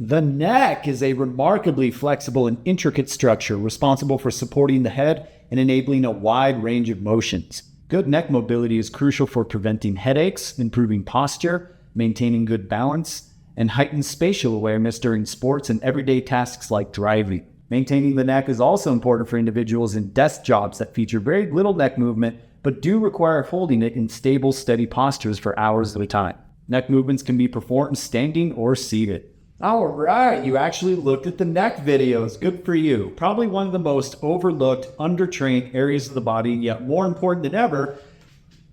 The neck is a remarkably flexible and intricate structure responsible for supporting the head and enabling a wide range of motions. Good neck mobility is crucial for preventing headaches, improving posture, maintaining good balance, and heightened spatial awareness during sports and everyday tasks like driving. Maintaining the neck is also important for individuals in desk jobs that feature very little neck movement but do require holding it in stable, steady postures for hours at a time. Neck movements can be performed standing or seated. All right, you actually looked at the neck videos. Good for you. Probably one of the most overlooked, undertrained areas of the body, yet more important than ever,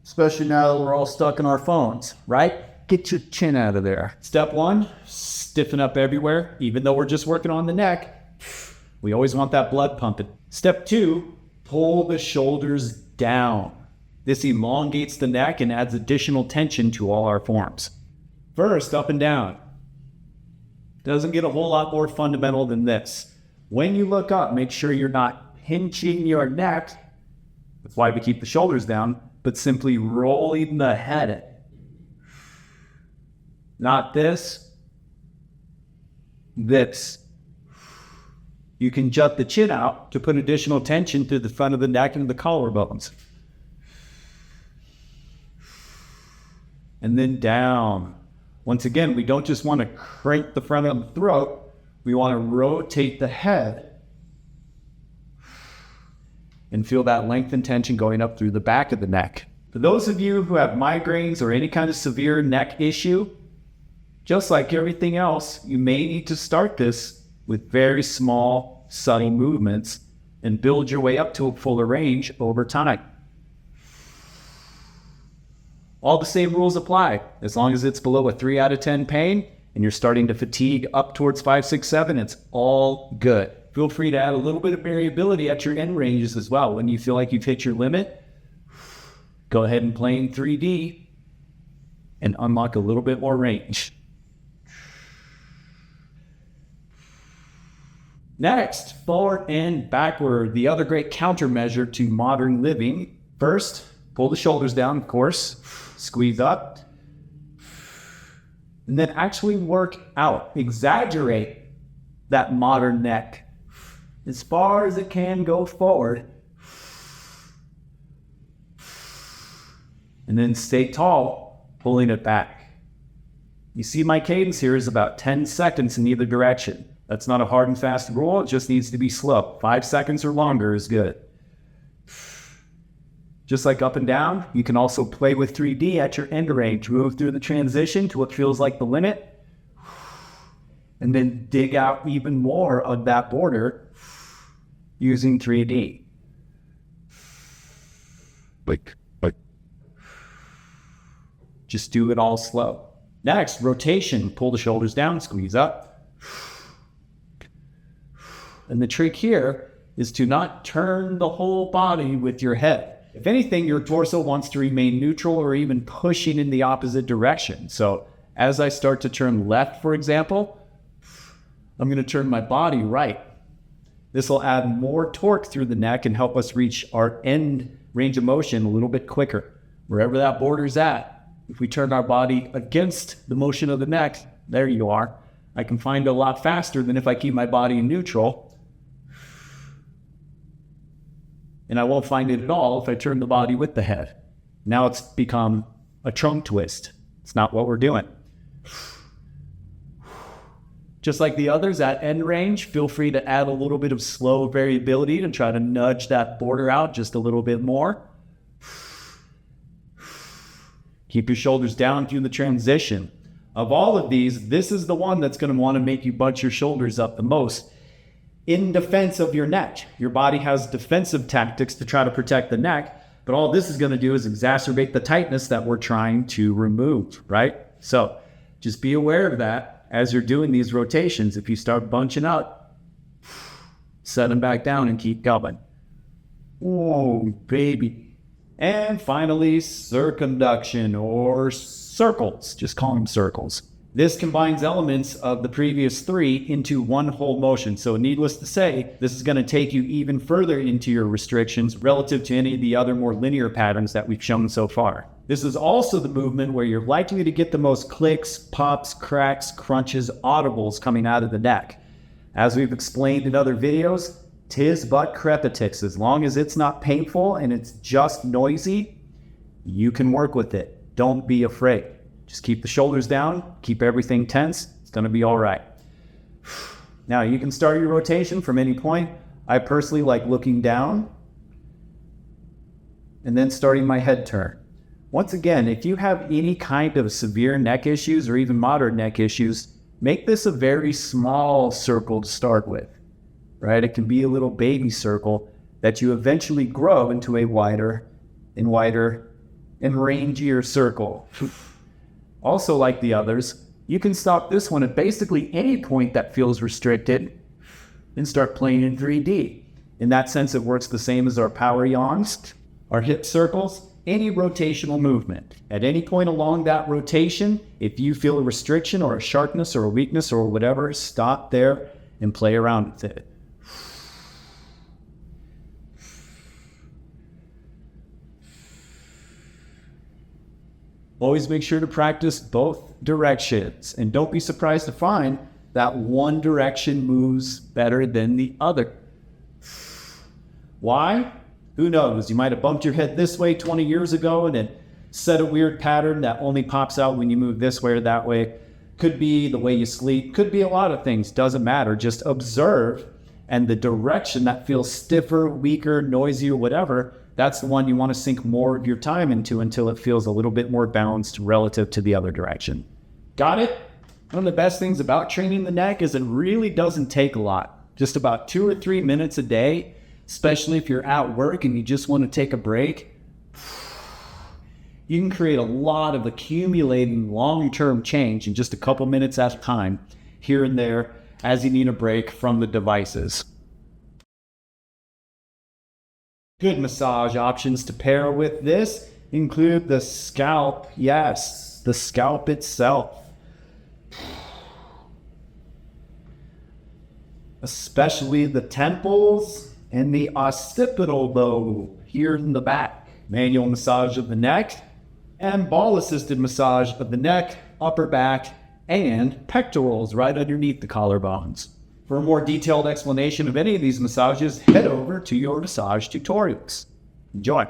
especially now that we're all stuck in our phones, right? Get your chin out of there. Step one, stiffen up everywhere. Even though we're just working on the neck, we always want that blood pumping. Step two, pull the shoulders down. This elongates the neck and adds additional tension to all our forms. First, up and down. Doesn't get a whole lot more fundamental than this. When you look up, make sure you're not pinching your neck. That's why we keep the shoulders down, but simply rolling the head. Not this. This. You can jut the chin out to put additional tension through the front of the neck and the collarbones. And then down. Once again, we don't just want to crank the front of the throat, we want to rotate the head and feel that length and tension going up through the back of the neck. For those of you who have migraines or any kind of severe neck issue, just like everything else, you may need to start this with very small, subtle movements and build your way up to a fuller range over time. All the same rules apply. As long as it's below a 3 out of 10 pain and you're starting to fatigue up towards 5, 6, 7, it's all good. Feel free to add a little bit of variability at your end ranges as well. When you feel like you've hit your limit, go ahead and play in 3D and unlock a little bit more range. Next, forward and backward, the other great countermeasure to modern living. First, pull the shoulders down, of course. Squeeze up, and then actually work out. Exaggerate that modern neck as far as it can go forward. And then stay tall, pulling it back. You see my cadence here is about 10 seconds in either direction. That's not a hard and fast rule, it just needs to be slow. 5 seconds or longer is good. Just like up and down, you can also play with 3D at your end range. Move through the transition to what feels like the limit, and then dig out even more of that border using 3D. Just do it all slow. Next, rotation. Pull the shoulders down, squeeze up. And the trick here is to not turn the whole body with your head. If anything, your torso wants to remain neutral or even pushing in the opposite direction. So as I start to turn left, for example, I'm going to turn my body right. This will add more torque through the neck and help us reach our end range of motion a little bit quicker. Wherever that border's at, if we turn our body against the motion of the neck, there you are. I can find it a lot faster than if I keep my body in neutral. And I won't find it at all if I turn the body with the head. Now it's become a trunk twist. It's not what we're doing. Just like the others at end range, feel free to add a little bit of slow variability to try to nudge that border out just a little bit more. Keep your shoulders down through the transition. Of all of these, this is the one that's going to want to make you bunch your shoulders up the most. In defense of your neck. Your body has defensive tactics to try to protect the neck, but all this is going to do is exacerbate the tightness that we're trying to remove, right? So just be aware of that as you're doing these rotations. If you start bunching up, set them back down and keep going. Oh, baby. And finally, circumduction or circles. Just call them circles. This combines elements of the previous three into one whole motion. So needless to say, this is going to take you even further into your restrictions relative to any of the other more linear patterns that we've shown so far. This is also the movement where you're likely to get the most clicks, pops, cracks, crunches, audibles coming out of the neck. As we've explained in other videos, tis but crepitix. As long as it's not painful and it's just noisy, you can work with it. Don't be afraid. Just keep the shoulders down, keep everything tense. It's going to be all right. Now, you can start your rotation from any point. I personally like looking down and then starting my head turn. Once again, if you have any kind of severe neck issues or even moderate neck issues, make this a very small circle to start with, right? It can be a little baby circle that you eventually grow into a wider and wider and rangier circle. Also, like the others, you can stop this one at basically any point that feels restricted and start playing in 3D. In that sense, it works the same as our power yawns, our hip circles, any rotational movement. At any point along that rotation, if you feel a restriction or a sharpness or a weakness or whatever, stop there and play around with it. Always make sure to practice both directions, and don't be surprised to find that one direction moves better than the other. Why? Who knows? You might have bumped your head this way 20 years ago and then set a weird pattern that only pops out when you move this way or that way. Could be the way you sleep, could be a lot of things, doesn't matter. Just observe, and the direction that feels stiffer, weaker, noisier, whatever, that's the one you want to sink more of your time into until it feels a little bit more balanced relative to the other direction. Got it? One of the best things about training the neck is it really doesn't take a lot. Just about 2 or 3 minutes a day, especially if you're at work and you just want to take a break. You can create a lot of accumulating long-term change in just a couple minutes at a time, here and there, as you need a break from the devices. Good massage options to pair with this include the scalp. Yes, the scalp itself. Especially the temples and the occipital lobe here in the back. Manual massage of the neck and ball-assisted massage of the neck, upper back, and pectorals right underneath the collarbones. For a more detailed explanation of any of these massages, head over to your massage tutorials. Enjoy.